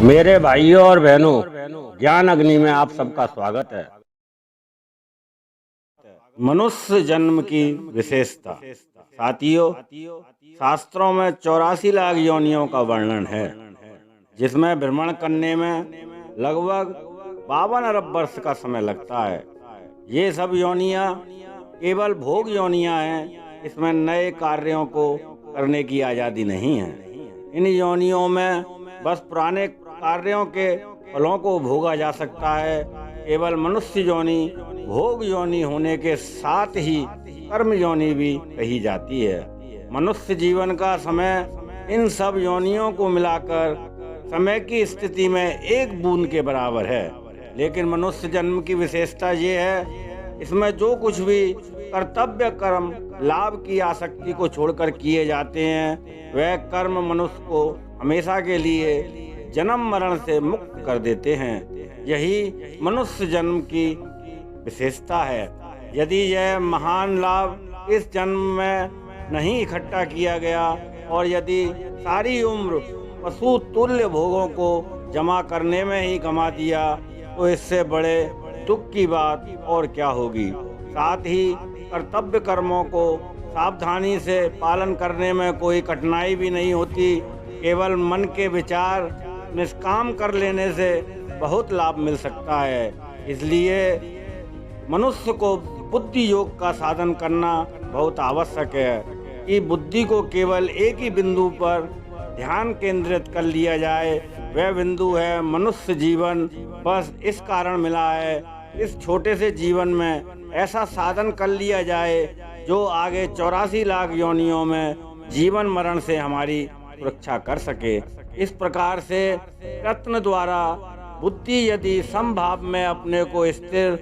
मेरे भाइयों और बहनों, ज्ञान अग्नि में आप सबका स्वागत है। मनुष्य जन्म की विशेषता। साथियों, शास्त्रों में 84 लाख योनियों का वर्णन है, जिसमें भ्रमण करने में लगभग 52 अरब वर्ष का समय लगता है। ये सब योनियां केवल भोग योनियां हैं। इसमें नए कार्यों को करने की आज़ादी नहीं है। इन योनियों में बस पुराने कार्यों के फलों को भोगा जा सकता है। केवल मनुष्य योनि भोग योनि होने के साथ ही कर्म योनि भी कही जाती है। मनुष्य जीवन का समय इन सब योनियों को मिलाकर समय की स्थिति में एक बूंद के बराबर है। लेकिन मनुष्य जन्म की विशेषता ये है, इसमें जो कुछ भी कर्तव्य कर्म लाभ की आसक्ति को छोड़कर किए जाते हैं, वह कर्म मनुष्य को हमेशा के लिए जन्म मरण से मुक्त कर देते हैं। यही मनुष्य जन्म की विशेषता है। यदि यह महान लाभ इस जन्म में नहीं इकट्ठा किया गया और यदि सारी उम्र पशु तुल्य भोगों को जमा करने में ही गंवा दिया, तो इससे बड़े दुख की बात और क्या होगी। साथ ही कर्तव्य कर्मों को सावधानी से पालन करने में कोई कठिनाई भी नहीं होती। केवल मन के विचार निष्काम कर लेने से बहुत लाभ मिल सकता है। इसलिए मनुष्य को बुद्धि योग का साधन करना बहुत आवश्यक है कि बुद्धि को केवल एक ही बिंदु पर ध्यान केंद्रित कर लिया जाए। वह बिंदु है मनुष्य जीवन। बस इस कारण मिला है, इस छोटे से जीवन में ऐसा साधन कर लिया जाए जो आगे 84 लाख योनियों में जीवन मरण से हमारी सुरक्षा कर सके। इस प्रकार से रत्न द्वारा बुद्धि यदि समभाव में अपने को स्थिर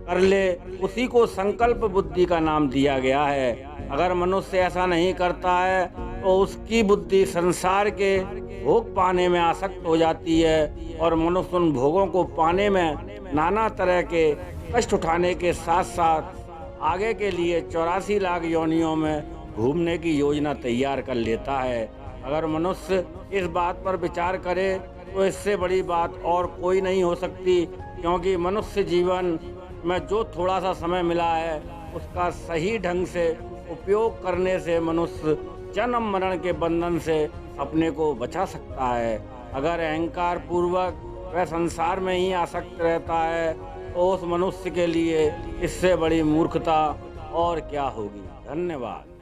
कर ले, उसी को संकल्प बुद्धि का नाम दिया गया है। अगर मनुष्य ऐसा नहीं करता है तो उसकी बुद्धि संसार के भोग पाने में आसक्त हो जाती है और मनुष्य उन भोगों को पाने में नाना तरह के कष्ट उठाने के साथ साथ आगे के लिए 84 लाख योनियों में घूमने की योजना तैयार कर लेता है। अगर मनुष्य इस बात पर विचार करे तो इससे बड़ी बात और कोई नहीं हो सकती, क्योंकि मनुष्य जीवन में जो थोड़ा सा समय मिला है उसका सही ढंग से उपयोग करने से मनुष्य जन्म मरण के बंधन से अपने को बचा सकता है। अगर अहंकार पूर्वक वह संसार में ही आसक्त रहता है तो उस मनुष्य के लिए इससे बड़ी मूर्खता और क्या होगी। धन्यवाद।